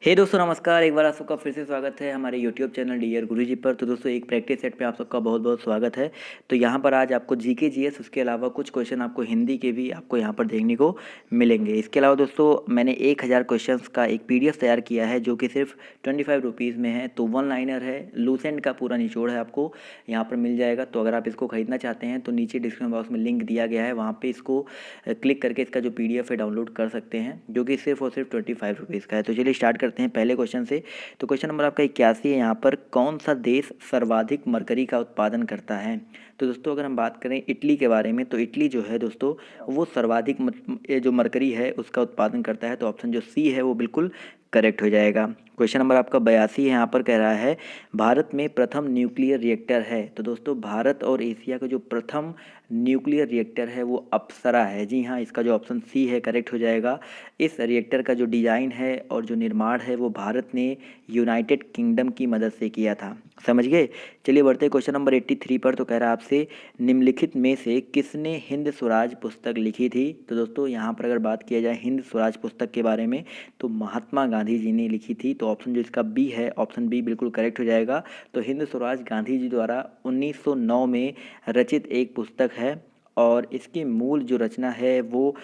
हे दोस्तों नमस्कार। एक बार आप सबका फिर से स्वागत है हमारे यूट्यूब चैनल डियर गुरुजी पर। तो दोस्तों एक प्रैक्टिस सेट पे आप सबका बहुत बहुत स्वागत है। तो यहाँ पर आज आपको जीके जीएस उसके अलावा कुछ क्वेश्चन आपको हिंदी के भी आपको यहाँ पर देखने को मिलेंगे। इसके अलावा दोस्तों मैंने 1000 क्वेश्चंस का एक पीडीएफ तैयार किया है जो कि सिर्फ 25 रुपीज़ में है। तो वन लाइनर है, लूसेंट का पूरा निचोड़ है, आपको यहाँ पर मिल जाएगा। तो अगर आप इसको खरीदना चाहते हैं तो नीचे डिस्क्रिप्शन बॉक्स में लिंक दिया गया है, वहाँ पर इसको क्लिक करके इसका जो पीडीएफ है डाउनलोड कर सकते हैं, जो कि सिर्फ और सिर्फ 25 रुपीज़ का है। तो चलिए स्टार्ट करते हैं पहले क्वेश्चन से। तो क्वेश्चन नंबर आपका 81 है। यहाँ पर कौन सा देश सर्वाधिक मरकरी का उत्पादन करता है? तो दोस्तों अगर हम बात करें इटली के बारे में, तो इटली जो है दोस्तों वो सर्वाधिक ये जो मरकरी है उसका उत्पादन करता है। तो ऑप्शन जो सी है वो बिल्कुल करेक्ट हो जाएगा। क्वेश्चन नंबर आपका 82 है। यहाँ पर कह रहा है भारत में प्रथम न्यूक्लियर रिएक्टर है। तो दोस्तों भारत और एशिया का जो प्रथम न्यूक्लियर रिएक्टर है वो अप्सरा है। जी हाँ, इसका जो ऑप्शन सी है करेक्ट हो जाएगा। इस रिएक्टर का जो डिज़ाइन है और जो निर्माण है वो भारत ने यूनाइटेड किंगडम की मदद से किया था। समझ गए? चलिए बढ़ते क्वेश्चन नंबर 83 पर। तो कह रहा है आपसे निम्नलिखित में से किसने हिंद स्वराज पुस्तक लिखी थी? तो दोस्तों यहाँ पर अगर बात किया जाए हिंद स्वराज पुस्तक के बारे में तो महात्मा गांधी जी ने लिखी थी। तो ऑप्शन जो इसका बी है, ऑप्शन बी बिल्कुल करेक्ट हो जाएगा। तो हिंद स्वराज गांधी जी द्वारा 1909 में रचित एक पुस्तक है और इसकी मूल जो रचना है वो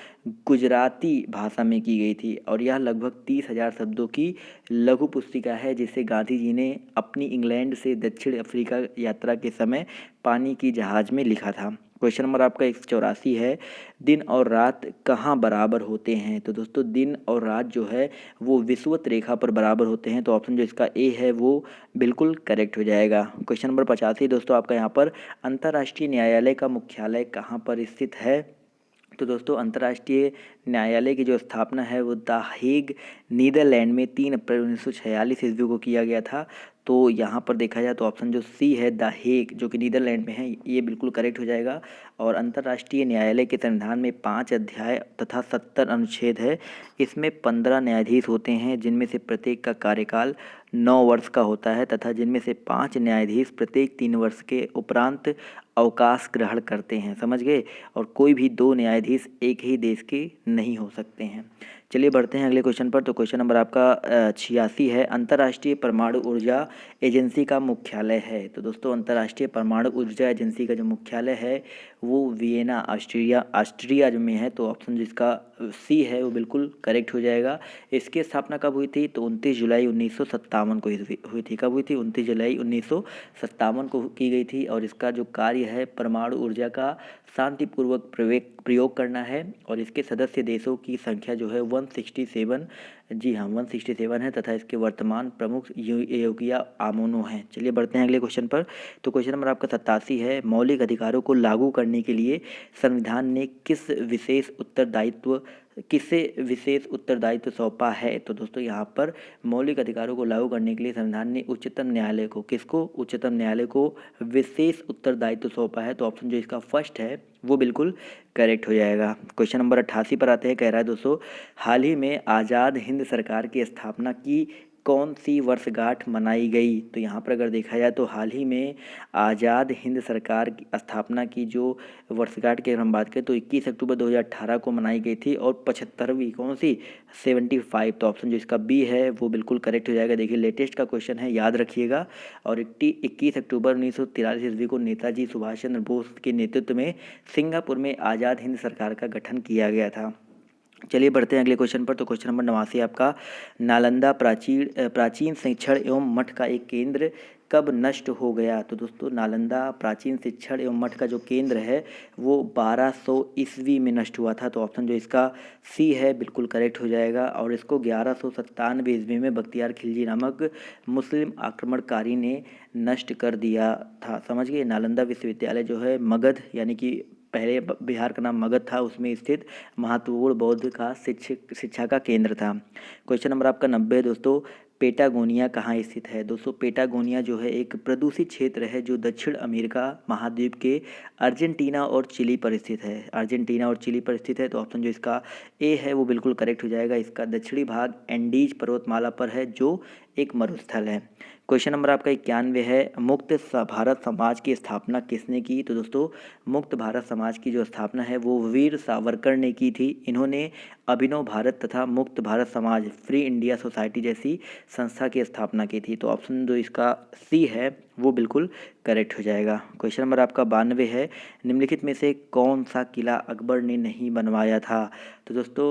गुजराती भाषा में की गई थी और यह लगभग 30,000 शब्दों की लघु पुस्तिका है जिसे गांधी जी ने अपनी इंग्लैंड से दक्षिण अफ्रीका यात्रा के समय पानी की जहाज में लिखा था। क्वेश्चन नंबर आपका 184 है। दिन और रात कहाँ बराबर होते हैं? तो दोस्तों दिन और रात जो है वो विषुवत रेखा पर बराबर होते हैं। तो ऑप्शन जो इसका ए है वो बिल्कुल करेक्ट हो जाएगा। क्वेश्चन नंबर 85 दोस्तों आपका यहाँ पर अंतर्राष्ट्रीय न्यायालय का मुख्यालय कहाँ पर स्थित है? तो दोस्तों अंतर्राष्ट्रीय न्यायालय की जो स्थापना है वो द हेग नीदरलैंड में 3 अप्रैल 1946 ईस्वी को किया गया था। तो यहाँ पर देखा जाए तो ऑप्शन जो सी है द हेग जो कि नीदरलैंड में है ये बिल्कुल करेक्ट हो जाएगा। और अंतर्राष्ट्रीय न्यायालय के संविधान में 5 अध्याय तथा 70 अनुच्छेद है। इसमें 15 न्यायाधीश होते हैं जिनमें से प्रत्येक का कार्यकाल 9 वर्ष का होता है तथा जिनमें से 5 न्यायाधीश प्रत्येक 3 वर्ष के उपरांत अवकाश ग्रहण करते हैं। समझ गए? और कोई भी 2 न्यायाधीश एक ही देश के नहीं हो सकते हैं। चलिए बढ़ते हैं अगले क्वेश्चन पर। तो क्वेश्चन नंबर आपका 86 है। अंतर्राष्ट्रीय परमाणु ऊर्जा एजेंसी का मुख्यालय है। तो दोस्तों अंतर्राष्ट्रीय परमाणु ऊर्जा एजेंसी का जो मुख्यालय है वो वियना ऑस्ट्रिया में है। तो ऑप्शन जिसका सी है वो बिल्कुल करेक्ट हो जाएगा। इसकी स्थापना कब हुई थी? तो 29 जुलाई 1957 को हुई थी। कब हुई थी? 29 जुलाई 1957 को की गई थी। और इसका जो कार्य है परमाणु ऊर्जा का शांतिपूर्वक प्रयोग करना है और इसके सदस्य देशों की संख्या जो है 167, जी हाँ 167 है तथा इसके वर्तमान प्रमुख योगिया आमोनो हैं। चलिए बढ़ते हैं अगले क्वेश्चन पर। तो क्वेश्चन नंबर आपका 87 है। मौलिक अधिकारों को लागू करने के लिए संविधान ने किसे विशेष उत्तरदायित्व सौंपा है? तो दोस्तों यहाँ पर मौलिक अधिकारों को लागू करने के लिए संविधान ने उच्चतम न्यायालय को उच्चतम न्यायालय को विशेष उत्तरदायित्व सौंपा है। तो ऑप्शन जो इसका फर्स्ट है वो बिल्कुल करेक्ट हो जाएगा। क्वेश्चन नंबर 88 पर आते हैं। कह रहा है दोस्तों हाल ही में आज़ाद हिंद सरकार की स्थापना की कौन सी वर्षगांठ मनाई गई? तो यहाँ पर अगर देखा जाए तो हाल ही में आज़ाद हिंद सरकार की स्थापना की जो वर्षगांठ की अगर हम बात करें तो 21 अक्टूबर 2018 को मनाई गई थी और 75वीं कौन सी 75। तो ऑप्शन जो इसका बी है वो बिल्कुल करेक्ट हो जाएगा। देखिए लेटेस्ट का क्वेश्चन है, याद रखिएगा। और 21 अक्टूबर 1943 ईस्वी को नेताजी सुभाष चंद्र बोस के नेतृत्व में सिंगापुर में आज़ाद हिंद सरकार का गठन किया गया था। चलिए बढ़ते हैं अगले क्वेश्चन पर। तो क्वेश्चन नंबर 89 आपका नालंदा प्राचीन शिक्षण एवं मठ का एक केंद्र कब नष्ट हो गया? तो दोस्तों नालंदा प्राचीन शिक्षण एवं मठ का जो केंद्र है वो 1200 ईस्वी में नष्ट हुआ था। तो ऑप्शन जो इसका सी है बिल्कुल करेक्ट हो जाएगा। और इसको 1197 ईस्वी में बख्तियार खिलजी नामक मुस्लिम आक्रमणकारी ने नष्ट कर दिया था। समझ गए? नालंदा विश्वविद्यालय जो है मगध यानी कि पहले बिहार का नाम मगध था उसमें स्थित महत्वपूर्ण बौद्ध का शिक्षा का केंद्र था। क्वेश्चन नंबर आपका 90 है दोस्तों। पेटागोनिया कहाँ स्थित है? दोस्तों पेटागोनिया जो है एक प्रदूषित क्षेत्र है जो दक्षिण अमेरिका महाद्वीप के अर्जेंटीना और चिली पर स्थित है। अर्जेंटीना और चिली पर स्थित है। तो ऑप्शन जो इसका ए है वो बिल्कुल करेक्ट हो जाएगा। इसका दक्षिणी भाग एंडीज पर्वतमाला पर है जो एक मरुस्थल है। क्वेश्चन नंबर आपका 91 है, मुक्त भारत समाज की स्थापना किसने की? तो दोस्तों मुक्त भारत समाज की जो स्थापना है वो वीर सावरकर ने की थी। इन्होंने अभिनव भारत तथा मुक्त भारत समाज, फ्री इंडिया सोसाइटी जैसी संस्था की स्थापना की थी। तो ऑप्शन जो इसका सी है वो बिल्कुल करेक्ट हो जाएगा। क्वेश्चन नंबर आपका 92 है, निम्नलिखित में से कौन सा किला अकबर ने नहीं बनवाया था? तो दोस्तों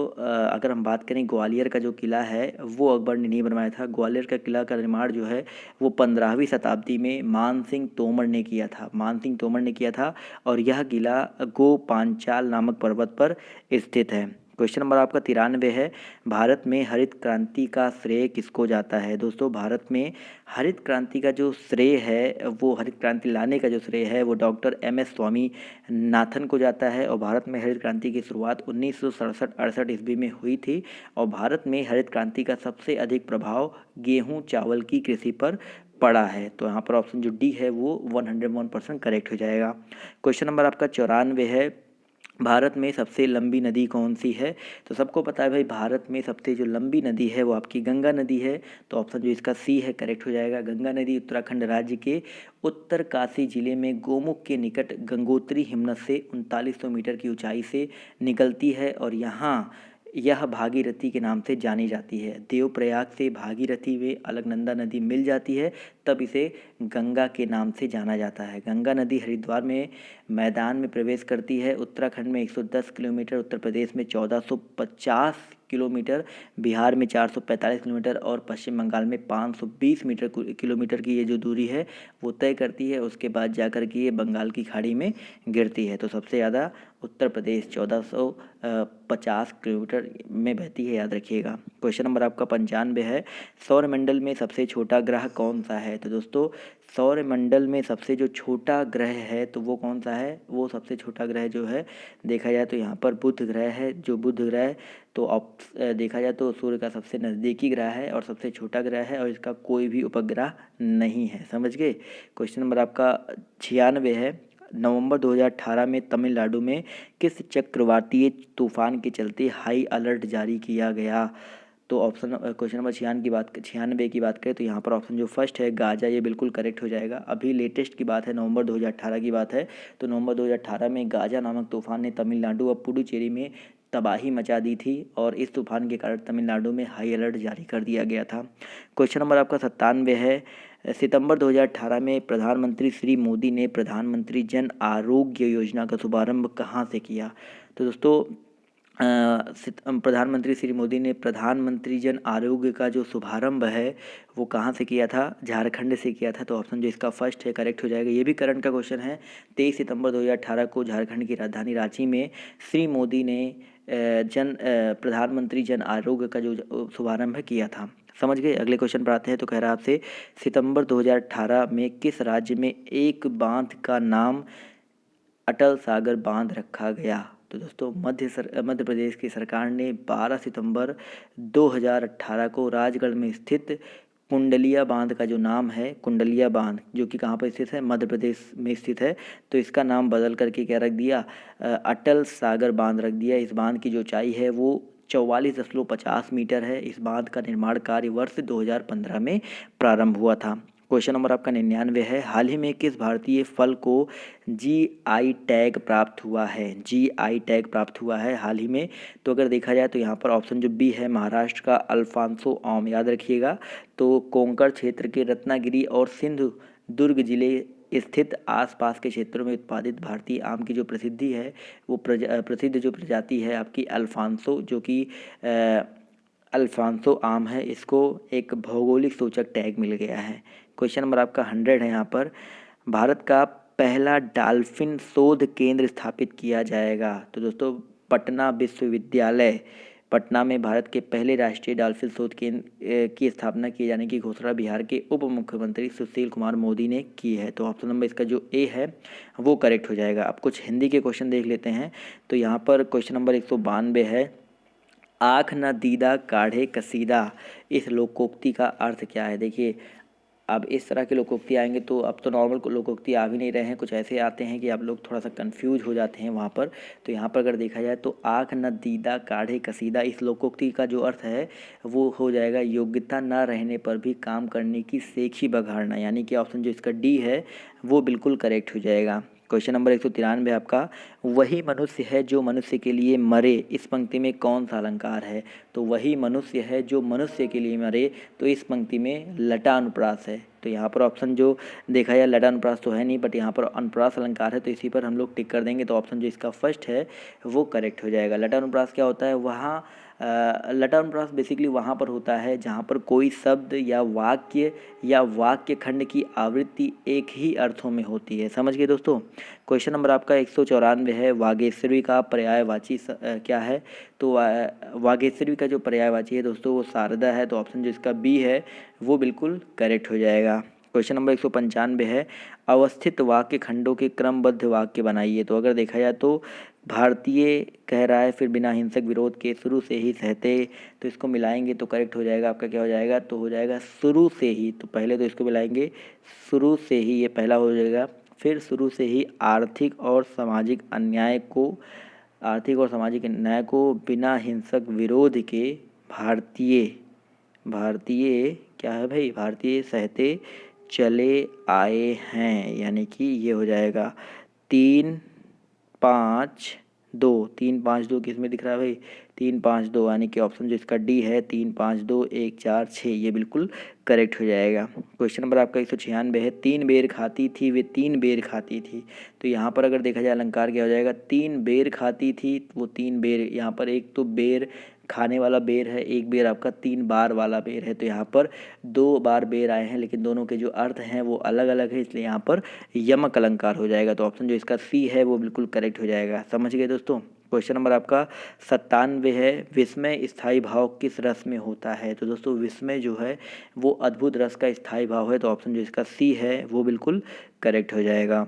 अगर हम बात करें ग्वालियर का जो किला है वो अकबर ने नहीं बनवाया था। ग्वालियर का किला का निर्माण जो है वो 15वीं शताब्दी में मान सिंह तोमर ने किया था। मान सिंह तोमर ने किया था और यह किला गो पांचाल नामक पर्वत पर स्थित है। क्वेश्चन नंबर आपका 93 है, भारत में हरित क्रांति का श्रेय किसको जाता है? दोस्तों भारत में हरित क्रांति का जो श्रेय है वो हरित क्रांति लाने का जो श्रेय है वो डॉक्टर MS स्वामीनाथन को जाता है। और भारत में हरित क्रांति की शुरुआत 1967-68 ईस्वी में हुई थी। और भारत में हरित क्रांति का सबसे अधिक प्रभाव गेहूँ चावल की कृषि पर पड़ा है। तो यहाँ पर ऑप्शन जो डी है वो 101% करेक्ट हो जाएगा। क्वेश्चन नंबर आपका 94 है, भारत में सबसे लंबी नदी कौन सी है? तो सबको पता है भाई भारत में सबसे जो लंबी नदी है वो आपकी गंगा नदी है। तो ऑप्शन जो इसका सी है करेक्ट हो जाएगा। गंगा नदी उत्तराखंड राज्य के उत्तरकाशी जिले में गोमुख के निकट गंगोत्री हिमनद से 3900 मीटर की ऊंचाई से निकलती है और यहाँ यह भागीरथी के नाम से जानी जाती है। देवप्रयाग से भागीरथी में अलकनंदा नदी मिल जाती है, तब इसे गंगा के नाम से जाना जाता है। गंगा नदी हरिद्वार में मैदान में प्रवेश करती है। उत्तराखंड में 110 किलोमीटर, उत्तर प्रदेश में 1450 किलोमीटर, बिहार में 445 किलोमीटर और पश्चिम बंगाल में 520 किलोमीटर की ये जो दूरी है वो तय करती है। उसके बाद जाकर के ये बंगाल की खाड़ी में गिरती है। तो सबसे ज़्यादा उत्तर प्रदेश 1450 किलोमीटर में बहती है, याद रखिएगा। क्वेश्चन नंबर आपका 95 है, सौरमंडल में सबसे छोटा ग्रह कौन सा है? तो दोस्तों सौरमंडल में सबसे जो छोटा ग्रह है तो वो कौन सा है? वो सबसे छोटा ग्रह जो है देखा जाए तो यहाँ पर बुध ग्रह है। जो बुध ग्रह तो देखा जाए तो सूर्य का सबसे नज़दीकी ग्रह है और सबसे छोटा ग्रह है और इसका कोई भी उपग्रह नहीं है। समझ गए? क्वेश्चन नंबर आपका 96 है, नवंबर 2018 में तमिलनाडु में किस चक्रवातीय तूफान के चलते हाई अलर्ट जारी किया गया? तो ऑप्शन क्वेश्चन नंबर 96 की बात करें तो यहाँ पर ऑप्शन जो फर्स्ट है गाजा, ये बिल्कुल करेक्ट हो जाएगा। अभी लेटेस्ट की बात है, नवंबर 2018 की बात है। तो नवंबर 2018 में गाजा नामक तूफान ने तमिलनाडु और पुडुचेरी में तबाही मचा दी थी और इस तूफान के कारण तमिलनाडु में हाई अलर्ट जारी कर दिया गया था। क्वेश्चन नंबर आपका 97 है, सितंबर 2018 में प्रधानमंत्री श्री मोदी ने प्रधानमंत्री जन आरोग्य योजना का शुभारंभ कहाँ से किया? तो दोस्तों प्रधानमंत्री श्री मोदी ने प्रधानमंत्री जन आरोग्य का जो शुभारंभ है वो कहाँ से किया था? झारखंड से किया था। तो ऑप्शन जो इसका फर्स्ट है करेक्ट हो जाएगा। ये भी करंट का क्वेश्चन है। 23 सितंबर 2018 को झारखंड की राजधानी रांची में श्री मोदी ने प्रधानमंत्री जन आरोग्य का जो शुभारंभ किया था। समझ गए? अगले क्वेश्चन पर आते हैं। तो कह रहा है आपसे, सितंबर 2018 में किस राज्य में एक बांध का नाम अटल सागर बांध रखा गया? तो दोस्तों मध्य प्रदेश की सरकार ने 12 सितंबर 2018 को राजगढ़ में स्थित कुंडलिया बांध का जो नाम है, कुंडलिया बांध जो कि कहाँ पर स्थित है? मध्य प्रदेश में स्थित है। तो इसका नाम बदल करके क्या रख दिया? अटल सागर बांध रख दिया। इस बांध की जो ऊंचाई है वो 44.50 मीटर है। इस बांध का निर्माण कार्य वर्ष 2015 में प्रारंभ हुआ था। क्वेश्चन नंबर आपका 99 है, हाल ही में किस भारतीय फल को GI टैग प्राप्त हुआ है? GI टैग प्राप्त हुआ है हाल ही में। तो अगर देखा जाए तो यहाँ पर ऑप्शन जो बी है महाराष्ट्र का अल्फांसो आम, याद रखिएगा। तो कोंकण क्षेत्र के रत्नागिरी और सिंधु दुर्ग जिले स्थित आसपास के क्षेत्रों में उत्पादित भारतीय आम की जो प्रसिद्धि है वो प्रसिद्ध जो प्रजाति है आपकी अल्फांसो, जो कि अल्फांसो आम है। इसको एक भौगोलिक सूचक टैग मिल गया है। क्वेश्चन नंबर आपका 100 है। यहाँ पर भारत का पहला डॉल्फिन शोध केंद्र स्थापित किया जाएगा। तो दोस्तों पटना विश्वविद्यालय पटना में भारत के पहले राष्ट्रीय डॉल्फिन शोध केंद्र की स्थापना किए जाने की घोषणा बिहार के उप मुख्यमंत्री सुशील कुमार मोदी ने की है। तो ऑप्शन नंबर इसका जो ए है वो करेक्ट हो जाएगा। अब कुछ हिंदी के क्वेश्चन देख लेते हैं। तो यहाँ पर क्वेश्चन नंबर 192 है, आँख न दीदा काढ़े कसीदा, इस लोकोक्ति का अर्थ क्या है? देखिए अब इस तरह के लोकोक्ति आएंगे तो अब तो नॉर्मल लोकोक्ति आ भी नहीं रहे हैं, कुछ ऐसे आते हैं कि आप लोग थोड़ा सा कंफ्यूज हो जाते हैं वहाँ पर। तो यहाँ पर अगर देखा जाए तो आँख न दीदा काढ़े कसीदा, इस लोकोक्ति का जो अर्थ है वो हो जाएगा योग्यता न रहने पर भी काम करने की सेखी बघाड़ना, यानी कि ऑप्शन जो इसका डी है वो बिल्कुल करेक्ट हो जाएगा। क्वेश्चन नंबर 193 आपका, वही मनुष्य है जो मनुष्य के लिए मरे, इस पंक्ति में कौन सा अलंकार है? तो वही मनुष्य है जो मनुष्य के लिए मरे, तो इस पंक्ति में लटा अनुप्रास है। तो यहाँ पर ऑप्शन जो देखा जाए लटा अनुप्रास तो है नहीं, बट यहाँ पर अनुप्रास अलंकार है, तो इसी पर हम लोग टिक कर देंगे। तो ऑप्शन जो इसका फर्स्ट है वो करेक्ट हो जाएगा। लटा अनुप्रास क्या होता है? वहाँ लटा अनुप्रास बेसिकली वहाँ पर होता है जहाँ पर कोई शब्द या वाक्य खंड की आवृत्ति एक ही अर्थों में होती है। समझ गए दोस्तों? क्वेश्चन नंबर आपका 194 है, वागेश्वरी का पर्यायवाची क्या है? तो वागेश्वरी का जो पर्यायवाची है दोस्तों वो शारदा है। तो ऑप्शन जो इसका बी है वो बिल्कुल करेक्ट हो जाएगा। क्वेश्चन नंबर 195 है, अवस्थित वाक्य खंडों के क्रमबद्ध वाक्य बनाइए। तो अगर देखा जाए तो भारतीय कह रहा है, फिर बिना हिंसक विरोध के, शुरू से ही सहते, तो इसको मिलाएंगे तो करेक्ट हो जाएगा। आपका क्या हो जाएगा? तो हो जाएगा शुरू से ही। तो पहले तो इसको मिलाएंगे शुरू से ही, ये पहला हो जाएगा। फिर शुरू से ही आर्थिक और सामाजिक अन्याय को बिना हिंसक विरोध के भारतीय क्या है भाई? भारतीय सहते चले आए हैं, यानी कि ये हो जाएगा 3-5-2। 3-5-2 किस में दिख रहा है भाई? 3-5-2, यानी कि ऑप्शन जो इसका डी है 3-5-2-1-4-6, ये बिल्कुल करेक्ट हो जाएगा। क्वेश्चन नंबर आपका 196 है, 3 बेर खाती थी वे 3 बेर खाती थी। तो यहाँ पर अगर देखा जाए अलंकार क्या हो जाएगा? 3 बेर खाती थी, वो 3 बेर, यहाँ पर एक तो बेर खाने वाला बेर है, एक बेर आपका 3 बार वाला बेर है। तो यहाँ पर 2 बार बेर आए हैं, लेकिन दोनों के जो अर्थ हैं वो अलग अलग है, इसलिए यहाँ पर यमक अलंकार हो जाएगा। तो ऑप्शन जो इसका सी है वो बिल्कुल करेक्ट हो जाएगा। समझ गए दोस्तों? क्वेश्चन नंबर आपका 97 है, विस्मय स्थायी भाव किस रस में होता है? तो दोस्तों विस्मय जो है वो अद्भुत रस का स्थायी भाव है। तो ऑप्शन जो इसका सी है वो बिल्कुल करेक्ट हो जाएगा।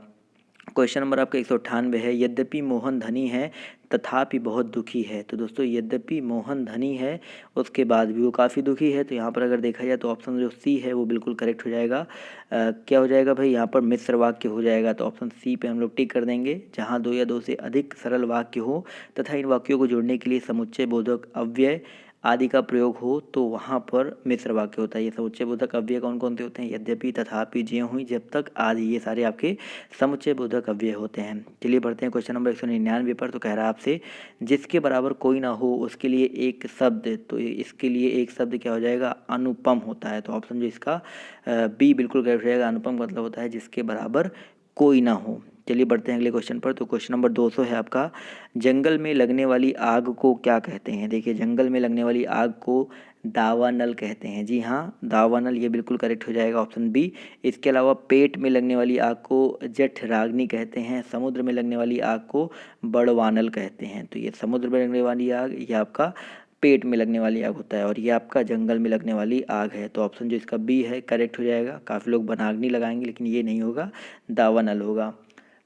क्वेश्चन नंबर आपका 198 है, यद्यपि मोहन धनी है तथापि बहुत दुखी है। तो दोस्तों यद्यपि मोहन धनी है उसके बाद भी वो काफ़ी दुखी है। तो यहाँ पर अगर देखा जाए तो ऑप्शन जो सी है वो बिल्कुल करेक्ट हो जाएगा। क्या हो जाएगा भाई? यहाँ पर मिश्र वाक्य हो जाएगा। तो ऑप्शन सी पे हम लोग टिक कर देंगे, जहाँ 2 या 2 से अधिक सरल वाक्य हो तथा इन वाक्यों को जोड़ने के लिए समुच्चय बोधक अव्यय आदि का प्रयोग हो तो वहाँ पर मिश्र वाक्य होता है। ये समुच्चय बोधक अव्यय कौन कौन से होते हैं? यद्यपि, तथापि, ज्यों हुई, जब तक आदि, ये सारे आपके समुच्चय बोधक अव्यय होते हैं। चलिए बढ़ते हैं क्वेश्चन नंबर 199 पर। तो कह रहा है आपसे, जिसके बराबर कोई ना हो उसके लिए एक शब्द, तो इसके लिए एक शब्द क्या हो जाएगा? अनुपम होता है। तो ऑप्शन जो इसका बी बिल्कुल करेक्ट हो जाएगा। अनुपम का मतलब होता है जिसके बराबर कोई ना हो। चलिए बढ़ते हैं अगले क्वेश्चन पर। तो क्वेश्चन नंबर 200 है आपका, जंगल में लगने वाली आग को क्या कहते हैं? देखिए, जंगल में लगने वाली आग को दावानल कहते हैं। जी हाँ, दावानल, ये बिल्कुल करेक्ट हो जाएगा, ऑप्शन बी। इसके अलावा पेट में लगने वाली आग को जठराग्नि कहते हैं। समुद्र में लगने वाली आग को बड़वानल कहते हैं। तो ये समुद्र में लगने वाली आग, ये आपका पेट में लगने वाली आग होता है, और ये आपका जंगल में लगने वाली आग है। तो ऑप्शन जो इसका बी है करेक्ट हो जाएगा। काफ़ी लोग वनाग्नि लगाएंगे, लेकिन ये नहीं होगा, दावानल होगा।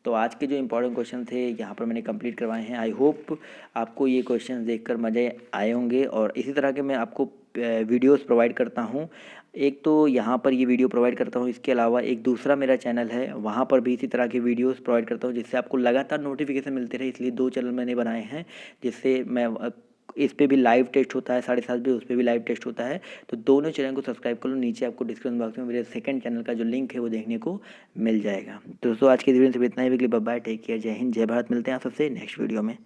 तो आज के जो इंपॉर्टेंट क्वेश्चन थे यहाँ पर मैंने कंप्लीट करवाए हैं। आई होप आपको ये क्वेश्चन देखकर मज़े आए होंगे, और इसी तरह के मैं आपको वीडियोस प्रोवाइड करता हूँ। एक तो यहाँ पर ये वीडियो प्रोवाइड करता हूँ, इसके अलावा एक दूसरा मेरा चैनल है, वहाँ पर भी इसी तरह के वीडियोस प्रोवाइड करता हूँ, जिससे आपको लगातार नोटिफिकेशन मिलते रहे। इसलिए 2 चैनल मैंने बनाए हैं, जिससे मैं इस पे भी लाइव टेस्ट होता है 7:30 बजे, उस पर भी लाइव टेस्ट होता है। तो दोनों चैनल को सब्सक्राइब कर लो। नीचे आपको डिस्क्रिप्शन बॉक्स में मेरे सेकंड चैनल का जो लिंक है वो देखने को मिल जाएगा। तो दोस्तों आज के वीडियो से इतना ही। बाय बाय, टेक केयर, जय हिंद, जय भारत। मिलते हैं आप सबसे नेक्स्ट वीडियो में।